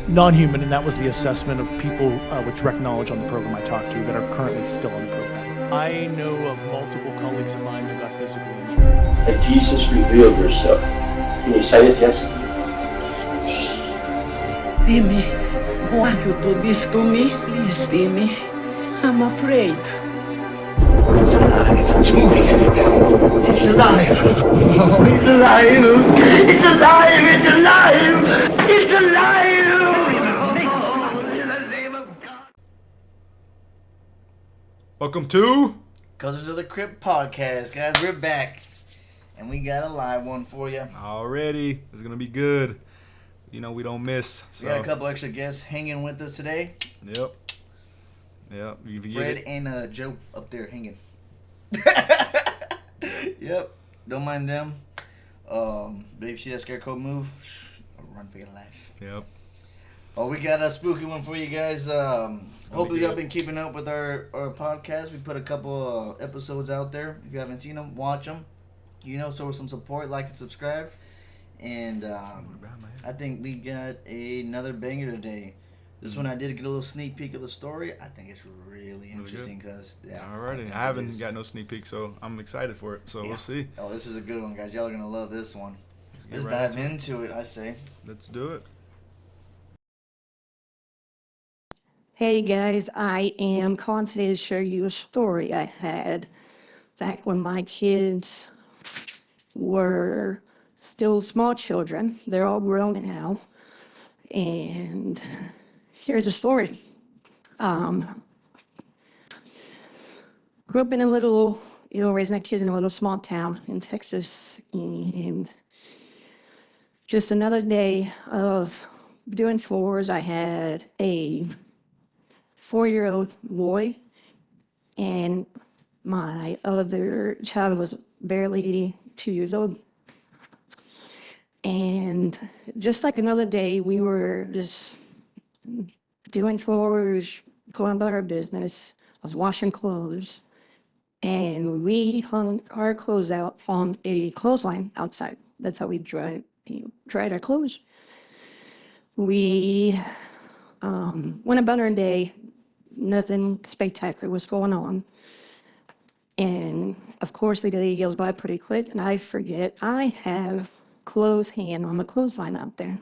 non-human, and that was the assessment of people with direct knowledge on the program I talked to that are currently still on the program. I know of multiple colleagues of mine that got physically injured. That Jesus revealed herself. Can you say it, yes? Timmy, why you do this to me? Please, Timmy. I'm afraid. It's alive. It's moving. It's alive. Oh, it's alive. It's alive. It's alive. It's alive. In the name of God. Welcome to Cousins of the Crypt podcast, guys. We're back, and we got a live one for you. already. It's gonna be good. You know we don't miss. We got a couple extra guests hanging with us today. Yep. You Fred and Joe up there hanging. Yep. Don't mind them. Baby, see that scarecrow move? I'll run for your life. Yep. Oh, we got a spooky one for you guys. Hopefully y'all been keeping up with our podcast. We put a couple episodes out there. If you haven't seen them, watch them. So with some support, like and subscribe. And I think we got another banger today. This one I did get a little sneak peek of the story. I think it's really interesting because Alrighty. I haven't got no sneak peek, so I'm excited for it. So we'll see. Oh, this is a good one, guys. Y'all are gonna love this one. Let's right dive into it. I say. Let's do it. Hey guys, I am calling today to share you a story I had back when my kids were still small children. They're all grown now. And here's the story. Grew up in a little, raised my kids in a little small town in Texas. And just another day of doing chores. I had a 4-year-old boy, and my other child was barely 2 years old. And just like another day, we were just doing chores, going about our business. I was washing clothes, and we hung our clothes out on a clothesline outside. That's how we dried our clothes. We went about our day. Nothing spectacular was going on. And of course the day goes by pretty quick, and I forget I have clothes hanging on the clothesline out there.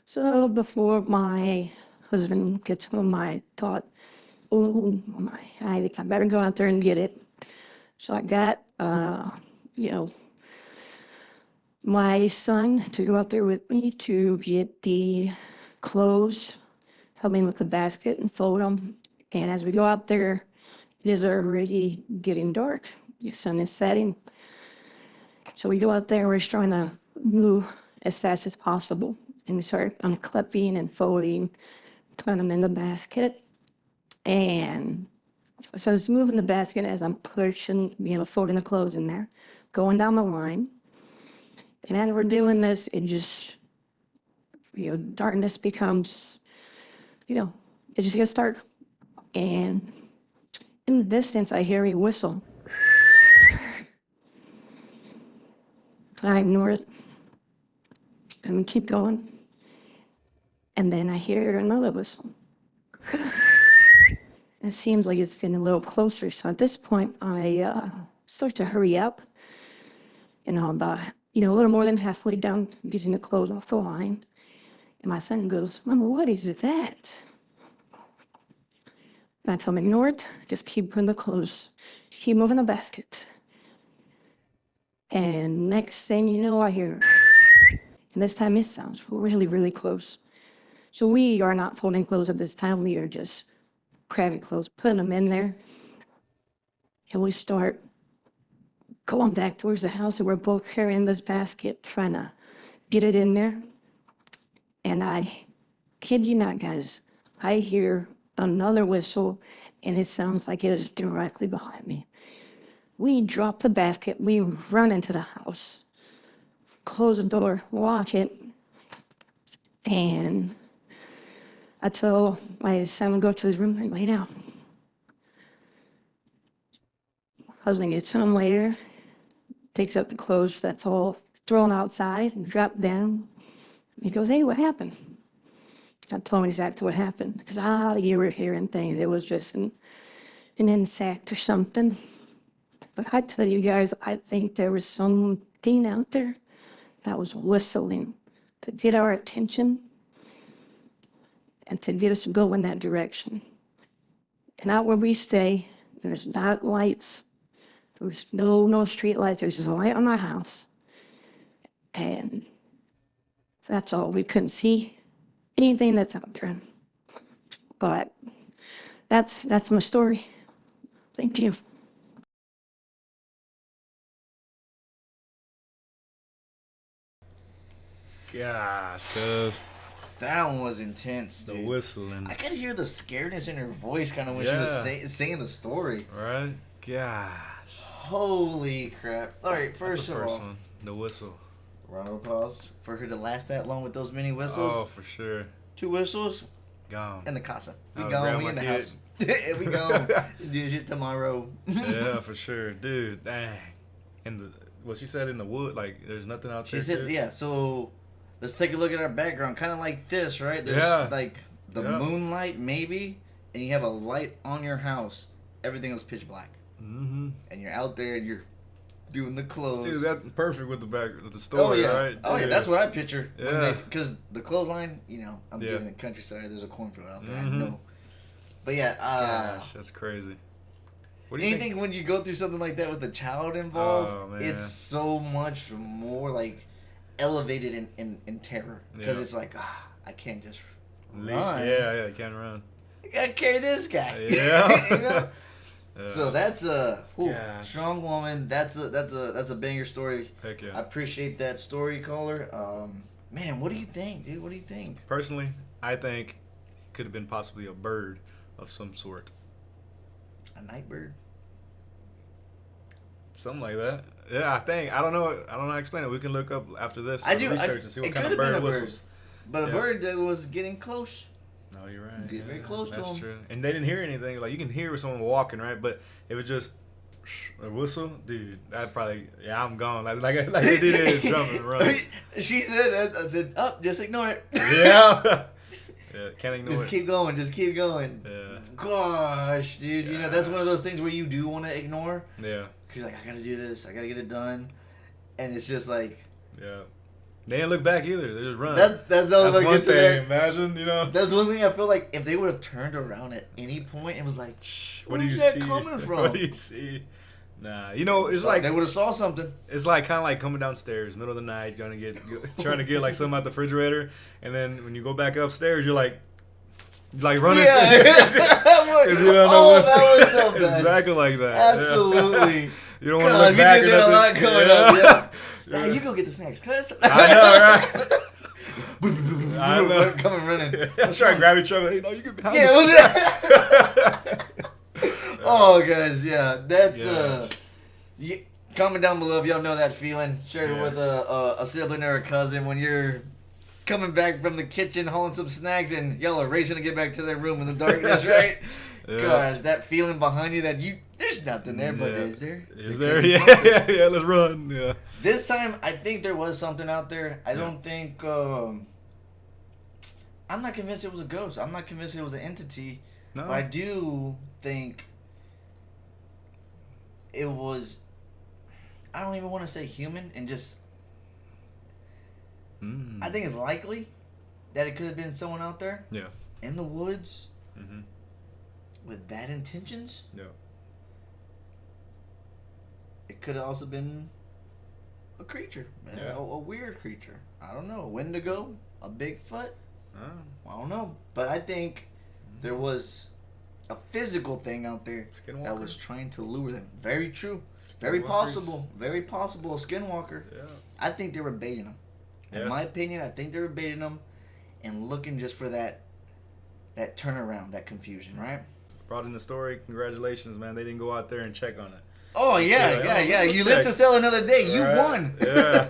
So before my husband gets home, I thought, I better go out there and get it. So I got my son to go out there with me to get the clothes, help me with the basket and fold them. And as we go out there, it is already getting dark. The sun is setting. So we go out there, we're trying to move as fast as possible. And we start unclipping and folding, putting them in the basket. And so I was moving the basket as I'm pushing, folding the clothes in there, going down the line. And as we're doing this, it just, darkness becomes, it just gets dark. And in the distance, I hear a whistle. I ignore it and keep going. And then I hear another whistle. It seems like it's getting a little closer. So at this point, I start to hurry up. And I'm about, a little more than halfway down, getting the clothes off the line. And my son goes, "Mama, what is that?" And I tell him, "Ignore it. Just keep putting the clothes. Keep moving the basket." And next thing you know, I hear, and this time it sounds really, really close. So we are not folding clothes at this time. We are just grabbing clothes, putting them in there. And we start going back towards the house, and we're both carrying this basket, trying to get it in there. And I kid you not, guys, I hear another whistle, and it sounds like it is directly behind me. We drop the basket, we run into the house, close the door, lock it, and I tell my son to go to his room and lay down. Husband gets home later, picks up the clothes that's all thrown outside and dropped down. He goes, "Hey, what happened?" Not telling me exactly what happened, because you were hearing things. It was just an insect or something. But I tell you guys, I think there was something out there that was whistling to get our attention and to get us to go in that direction. And out where we stay, there's not lights. There's no street lights. There's just a light on my house. And that's all. We couldn't see anything that's out there. But that's my story. Thank you. Gosh, cuz That one was intense, the dude. whistling. I could hear the scaredness in her voice kind of when she was saying the story. Right? Gosh. Holy crap. All right, That's first the of first all, one. The whistle. round of applause for her to last that long with those mini whistles. Oh, for sure. 2 whistles Gone. in the casa. We I'll gone, grab we my in the kid. house. We gone. Do shit tomorrow. Yeah, for sure. Dude, dang. She said in the wood, like, there's nothing out She there. said, too? yeah, so let's take a look at our background. Kind of like this, right? There's Yeah. like the Yeah. moonlight, maybe, and you have a light on your house. Everything was pitch black. Mm-hmm. And you're out there and you're doing the clothes. Dude, that's perfect with the Oh story, yeah, right? oh yeah, Dude. that's what I picture. Yeah. Because the clothesline, you know, I'm Yeah. getting the countryside. There's a cornfield out there. I Mhm. know. But yeah, Gosh, that's crazy. What do you anything think? when you go through something like that with a child involved, Oh, man. it's so much more like elevated in terror because Yeah. it's like I can't just Leap. run. Yeah, you can't run. I gotta carry this guy. Yeah. You know? Yeah. So that's a Gosh. strong woman. That's a banger story. Heck I yeah. appreciate that story, caller. Man, what do you think, dude? What do you think? Personally, I think it could have been possibly a bird of some sort. A night bird? Something like that. Yeah, I think. I don't know how to explain it. We can look up after this. I do. Research and see what It kind could of have been bird a bird, whistles. but a Yeah. bird that was getting close. No, you're right. Get very close to That's 'em. true. And they didn't hear anything. Like, you can hear someone walking, right? But it was just a whistle, dude. That probably, I'm gone. Like they did it, jump and run. She said, I said, up, just ignore it. Yeah. Yeah, can't ignore Just it. keep going, just keep going. Yeah. Gosh, dude, you know, that's one of those things where you do want to ignore. Yeah. Cause you're like, I gotta do this, I gotta get it done. And it's just like, Yeah. They didn't look back either. They just run. that's That's one one thing. that. Imagine, you know. That's one thing I feel like if they would have turned around at any point and was like, What do where's you that see? coming from? What do you see? Nah, you know, it's So like they would have saw something. it's like kind of like coming downstairs, middle of the night, trying to get like something out the refrigerator, and then when you go back upstairs, you're like running. Yeah. You don't know what's that was so bad. exactly like that. Yeah. Absolutely. You don't want to God, look we back. did and that a lot nothing- growing yeah. up. Yeah. Yeah. Nah, you go get the snacks, cuz. I know, right? I know. Coming running. I'm trying to grab each other. Hey, no, you can behind Yeah, us. it was Oh, guys, yeah, that's Yeah. comment down below if y'all know that feeling. Share it Yeah. with a sibling or a cousin when you're coming back from the kitchen, hauling some snacks, and y'all are racing to get back to their room in the darkness, right? Yeah. Gosh, that feeling behind you that there's nothing there, but Yeah. is there? Is There there? could be Yeah, something. yeah. Let's run. Yeah. This time, I think there was something out there. I don't think. I'm not convinced it was a ghost. I'm not convinced it was an entity. No. But I do think it was. I don't even want to say human, and just. Mm. I think it's likely that it could have been someone out there Yeah. in the woods Mm-hmm. with bad intentions. Yeah. It could have also been a creature, Yeah. a weird creature. I don't know, a Wendigo, a Bigfoot. Oh. I don't know, but I think there was a physical thing out there Skinwalker? that was trying to lure them. Very true. Very Skinwalkers. possible. Very possible. A skinwalker. Yeah. I think they were baiting them. In Yeah. my opinion, I think they were baiting them and looking just for that turnaround, that confusion, right? Brought in the story. Congratulations, man. They didn't go out there and check on it. Oh yeah, Yeah, yeah, yeah. let's You live check. to sell another day. You Right. won. Yeah.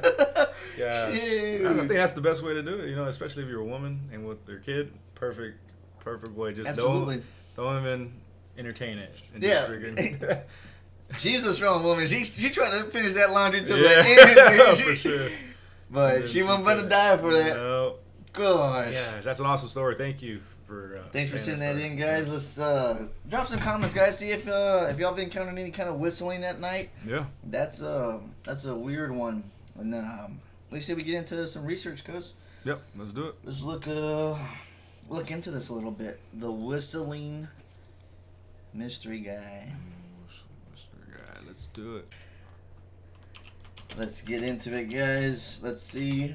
Yeah. Shoot. I think that's the best way to do it, you know, especially if you're a woman and with your kid. Perfect way. Just Absolutely. don't even entertain it. And Yeah. just freaking- She's a strong woman. She trying to finish that laundry till Yeah, the end. for dude. sure. But she wasn't gonna die for that. No. gosh. Yeah, that's an awesome story. Thank you for. Thanks for saying sending that in, guys. Let's drop some comments, guys. See if y'all have encountered any kind of whistling at night. Yeah. That's a weird one. And let's see if we get into some research, cuz. Yep. Let's do it. Let's look into this a little bit. The whistling mystery guy. Mystery guy. Let's do it. Let's get into it, guys. Let's see.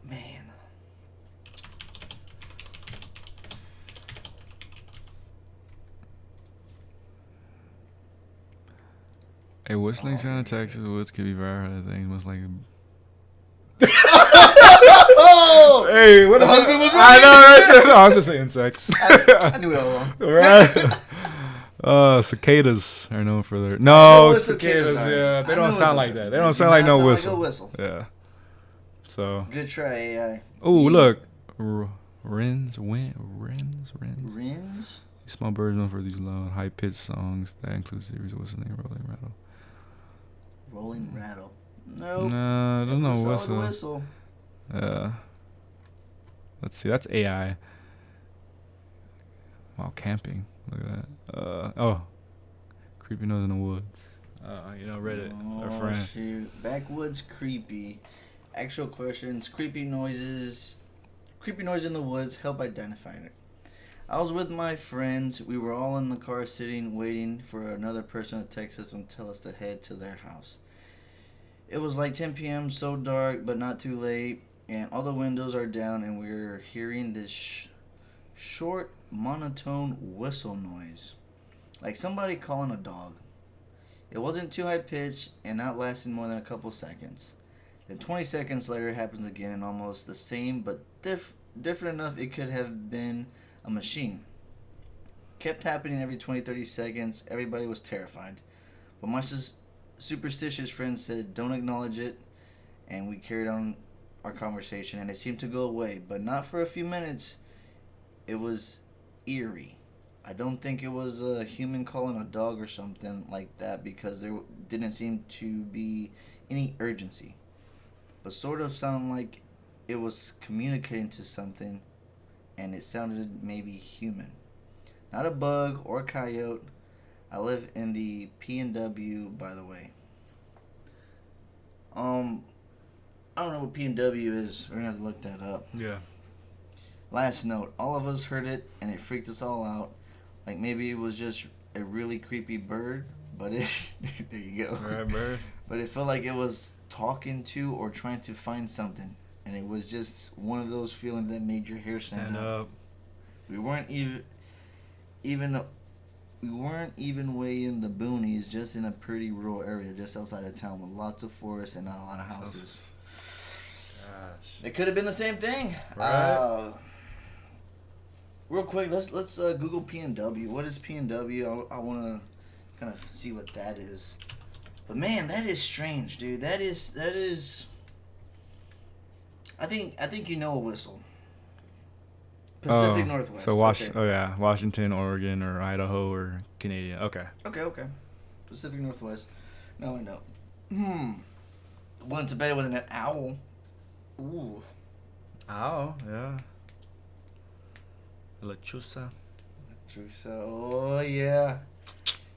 Man. A whistling sound in Texas woods could be very hard. I think most likely. Oh! Hey, what The husband was I right. know that shit. No, I was just saying insect. I knew it all along. Right. Cicadas are known for their no what cicadas. cicadas are. Yeah, they I don't knew sound it. like that. They They don't do sound like not no sound like whistle. a whistle. Yeah. So. Good try, AI. Oh, look. Wrens. Rins? These small birds known for these loud, high-pitched songs that include series of whistling, rolling, rattle. Rolling rattle. Nope. No, I don't know It's a solid whistle. whistle. Let's see. That's AI. While camping. Look at that. Creepy nose in the woods. Reddit. Our Oh, friend. shoot. Backwoods creepy. Actual questions. Creepy noises. Creepy noise in the woods. Help identify it. I was with my friends. We were all in the car sitting, waiting for another person to text us and tell us to head to their house. It was like 10 p.m., so dark, but not too late, and all the windows are down, and we're hearing this short, monotone whistle noise. Like somebody calling a dog. It wasn't too high-pitched and not lasting more than a couple seconds. Then 20 seconds later, it happens again, and almost the same, but different enough it could have been a machine. Kept happening every 20-30 seconds. Everybody was terrified. But my superstitious friend said, don't acknowledge it, and we carried on our conversation, and it seemed to go away, but not for a few minutes. It was eerie. I don't think it was a human calling a dog or something like that, because there didn't seem to be any urgency, but sort of sounded like it was communicating to something, and it sounded maybe human. Not a bug or a coyote. I live in the P&W, by the way. I don't know what P&W is. We're gonna have to look that up. Yeah. Last note. All of us heard it, and it freaked us all out. Like maybe it was just a really creepy bird, but it there you go. All right, bird. But it felt like it was talking to or trying to find something, and it was just one of those feelings that made your hair stand up. We weren't even way in the boonies, just in a pretty rural area just outside of town with lots of forests and not a lot of houses. Gosh. It could have been the same thing. Right. Real quick, let's Google P&W. What is P&W? I want to kind of see what that is. But man, that is strange, dude. That is. I think you know a whistle. Pacific Northwest. So Okay. Washington, Oregon, or Idaho, or Canada. Okay. Okay. Pacific Northwest. Now I know. Went to bed with an owl. Ooh. Oh, yeah. Lechuza. Oh yeah.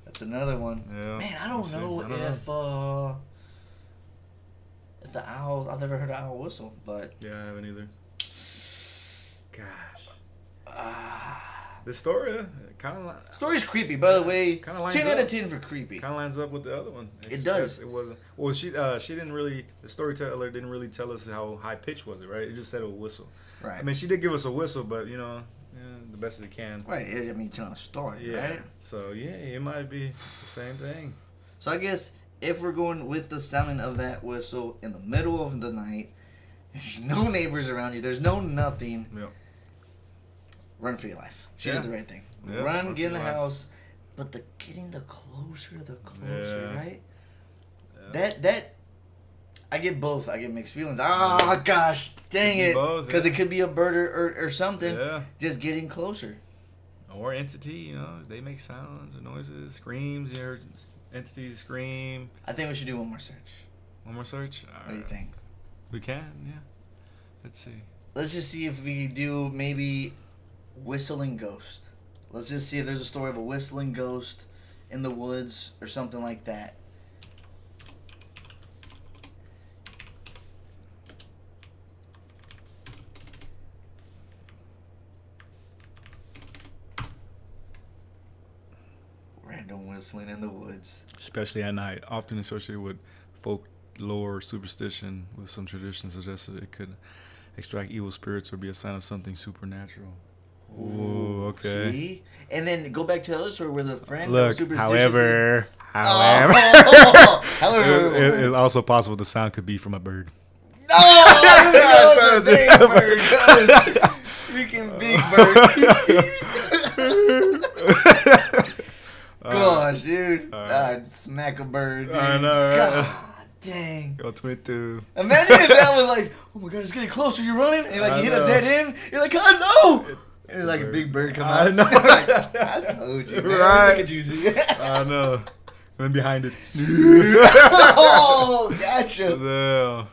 That's another one. Yeah. Man, I don't know if the owls. I've never heard an owl whistle, but Yeah, I haven't either. Gosh. This story kind of story's creepy. By the way, Kinda lines 10 out up. of 10 for creepy. kind of lines up with the other one. It does. It wasn't. Well, she didn't really. The storyteller didn't really tell us how high pitched was it, right? It just said a whistle. Right. I mean, she did give us a whistle, but the best as it can. Right. I mean, telling a story, Yeah. right? So yeah, it might be the same thing. So I guess if we're going with the sounding of that whistle in the middle of the night, there's no neighbors around you. There's no nothing. Yeah. Run for your life. She Yeah. did the right thing. Yeah, Run, run get in for the your life. house. But getting the closer, Yeah. right? Yeah. That I get both. I get mixed feelings. Ah, gosh, dang Could be it! both, Because yeah. it could be a bird or something. Yeah. Just getting closer. Or entity, they make sounds or noises, screams. You heard entities scream. I think we should do one more search. One more search. What do you think? We can, yeah. Let's see. Let's just see if we can do maybe whistling ghost. Let's just see if there's a story of a whistling ghost in the woods or something like that. Random whistling in the woods. Especially at night, often associated with folklore, superstition, with some traditions suggested it could extract evil spirits or be a sign of something supernatural. Ooh, okay. See? And then go back to the other story where the friend Look, was superstitious. however, However, it's also possible the sound could be from a bird. Oh, the dang bird. Freaking big bird. Gosh, dude. I'd smack a bird, dude. I know, right? God dang. Yo, 22. Imagine if that was like, oh my god, it's getting closer, you're running, and like you hit a dead end, you're like, oh no! And it's like a big bird come out. I know. Like, I told you, man. Right. Look at you. I know. And then behind it. Oh, gotcha. Yeah.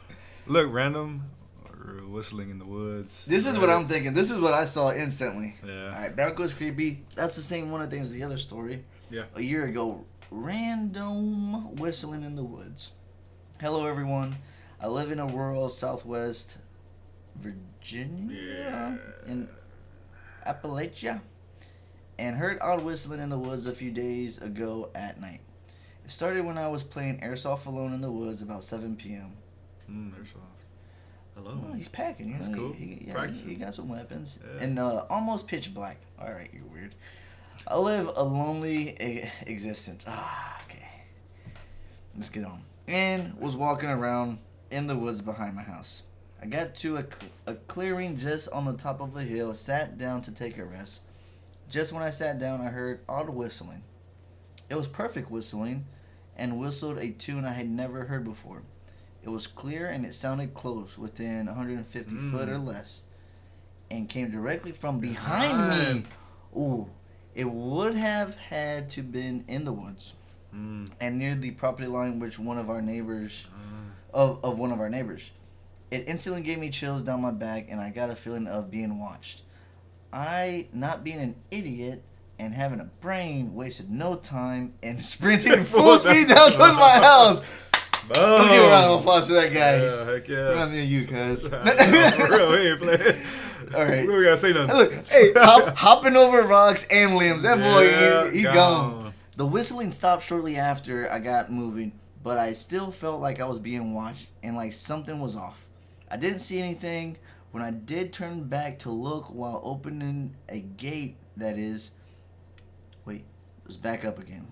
Look, random or whistling in the woods. This is what I'm thinking. This is what I saw instantly. Yeah. Alright, back goes creepy. That's the same one of the things as the other story. Yeah. A year ago, random whistling in the woods. Hello, everyone. I live in a rural Southwest Virginia in Appalachia, and heard odd whistling in the woods a few days ago at night. It started when I was playing airsoft alone in the woods about 7 p.m. Airsoft. Hello. Well, he's packing. You know, That's cool. He got some weapons. Yeah. And almost pitch black. All right, you're weird. I live a lonely existence. Okay. Let's get on. And was walking around in the woods behind my house. I got to a clearing just on the top of a hill, sat down to take a rest. Just when I sat down, I heard odd whistling. It was perfect whistling, and whistled a tune I had never heard before. It was clear, and it sounded close, within 150 foot or less, and came directly from behind me. Ooh, it would have had to been in the woods, and near the property line, which one of our neighbors, of one of our neighbors. It instantly gave me chills down my back, and I got a feeling of being watched. I, not being an idiot and having a brain, wasted no time and sprinted full speed down towards my house. Boom. Let's give a round of applause to that guy. Yeah, heck yeah. Run me you, cuz. For real, we ain't playing. All right. We don't gotta say nothing. Look, hey, hopping over rocks and limbs. That boy, Yeah, he gone. gone. The whistling stopped shortly after I got moving, but I still felt like I was being watched and like something was off. I didn't see anything. When I did turn back to look while opening a gate, that is... Wait, let's back up again.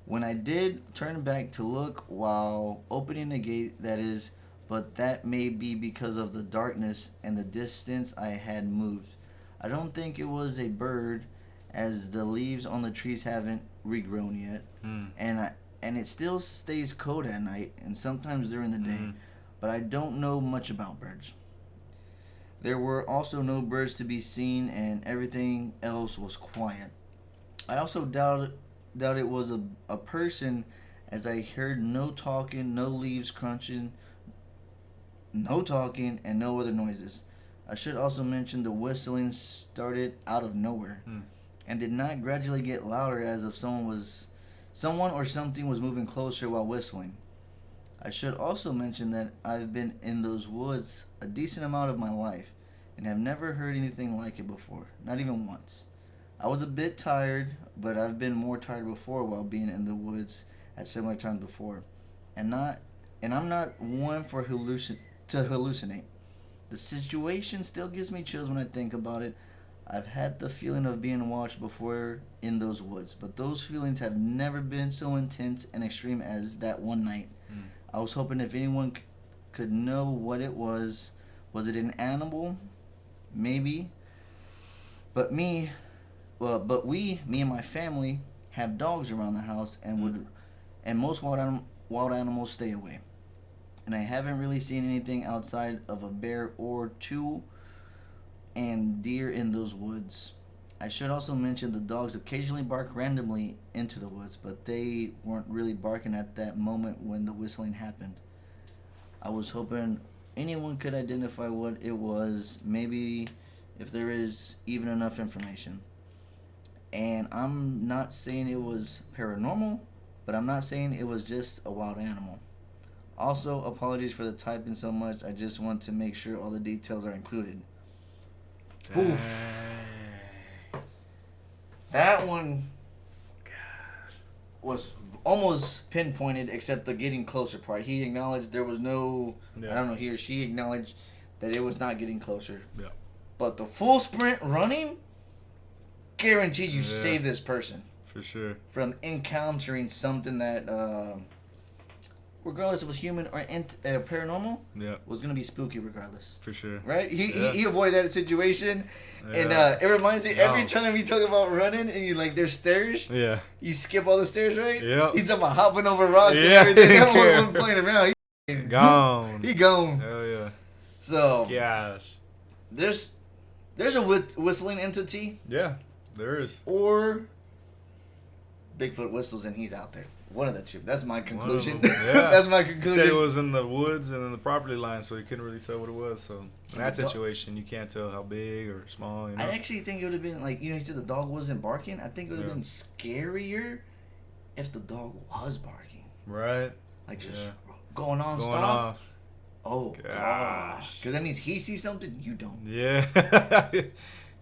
When I did turn back to look while opening a gate, that is, but that may be because of the darkness and the distance I had moved. I don't think it was a bird, as the leaves on the trees haven't regrown yet, and it still stays cold at night and sometimes during the day, but I don't know much about birds. There were also no birds to be seen, and everything else was quiet. I also doubt it was a person, as I heard no talking, no leaves crunching, no talking, and no other noises. I should also mention the whistling started out of nowhere and did not gradually get louder as if someone or something was moving closer while whistling. I should also mention that I've been in those woods a decent amount of my life and have never heard anything like it before, not even once. I was a bit tired, but I've been more tired before while being in the woods at similar times before, and I'm not one for to hallucinate. The situation still gives me chills when I think about it. I've had the feeling of being watched before in those woods, but those feelings have never been so intense and extreme as that one night. I was hoping if anyone could know what it was. Was it an animal? Maybe. But me and my family have dogs around the house, and most wild animals stay away. And I haven't really seen anything outside of a bear or two and deer in those woods. I should also mention the dogs occasionally bark randomly into the woods, but they weren't really barking at that moment when the whistling happened. I was hoping anyone could identify what it was, maybe if there is even enough information. And I'm not saying it was paranormal, but I'm not saying it was just a wild animal. Also, apologies for the typing so much. I just want to make sure all the details are included. Oof. That one was almost pinpointed, except the getting closer part. He acknowledged there was no, I don't know, he or she acknowledged that it was not getting closer. Yeah. But the full sprint running, guaranteed you save this person. For sure. From encountering something that, regardless if it was human or paranormal, was going to be spooky regardless. For sure. Right? He avoided that situation. Yeah. And it reminds me, every time we talk about running and you like, there's stairs. Yeah. You skip all the stairs, right? Yeah. He's talking about hopping over rocks and everything. That one wasn't playing around. Gone. He gone. Hell yeah. So. Gosh. There's a whistling entity. Yeah, there is. Or Bigfoot whistles and he's out there. One of the two. That's my conclusion. Yeah. That's my He conclusion. said it was in the woods and in the property line, so he couldn't really tell what it was. So in that situation, you can't tell how big or small. You know? I actually think it would have been like, you know, he said the dog wasn't barking. I think it would have been scarier if the dog was barking. Right. Like just going on Going stop. off. Oh gosh. Because that means he sees something you don't. Yeah.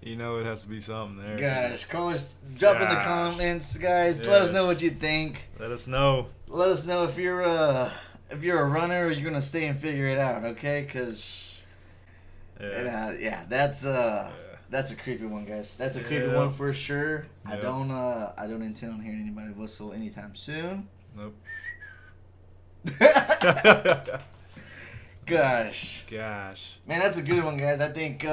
You know it has to be something there. Guys, call us, drop in the comments, guys. Let us know what you think. Let us know. Let us know if you're a runner or you're gonna stay and figure it out, okay? Because that's a creepy one, guys. That's a creepy one for sure. I don't intend on hearing anybody whistle anytime soon. Nope. Gosh. Man, that's a good one, guys. I think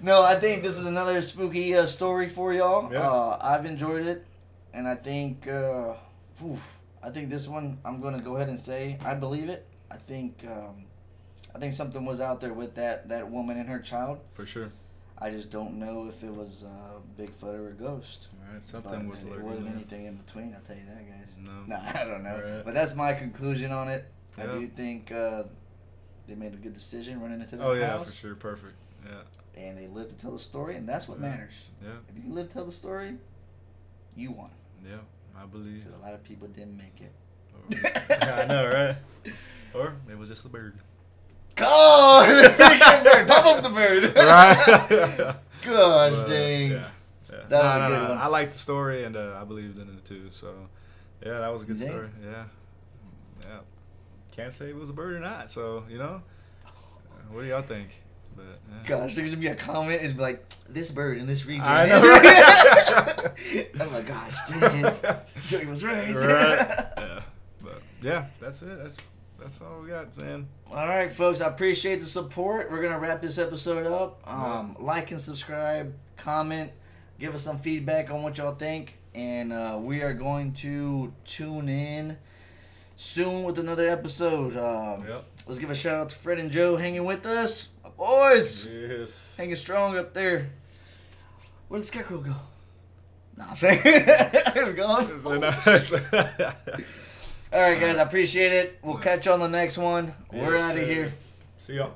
No, I think this is another spooky story for y'all. Yeah. I've enjoyed it, and I think this one I'm gonna go ahead and say I believe it. I think something was out there with that woman and her child. For sure. I just don't know if it was Bigfoot or a ghost. All right, something was lurking. It wasn't there. anything in between. I'll tell you that, guys. No. I don't know. Right. But that's my conclusion on it. Yeah. I do think they made a good decision running into that Oh yeah, house. for sure, perfect. Yeah. And they lived to tell the story, and that's what matters. Yeah. If you can live to tell the story, you won. Yeah, I believe. Because a lot of people didn't make it. I know, right? Or it was just a bird. Oh, the freaking bird! Pop up the bird! Right. Gosh But, dang. Yeah. That was a good one. I liked the story, and I believed in it too. So, yeah, that was a good You did? story. Yeah. Can't say it was a bird or not. So, you know, what do y'all think? But, Gosh, there's gonna be a comment. It's like this bird in this region. I know. I'm like, gosh, dang it, Joey was right. Yeah. But yeah, that's it. That's all we got, man. All right, folks. I appreciate the support. We're gonna wrap this episode up. Like and subscribe, comment, give us some feedback on what y'all think, and we are going to tune in soon with another episode. Let's give a shout out to Fred and Joe hanging with us. My boys. Yes. Hanging strong up there. Where'd the scarecrow go? Nah, I'm saying. Gone. All right, guys. I appreciate it. We'll catch you on the next one. We're out of here. See y'all.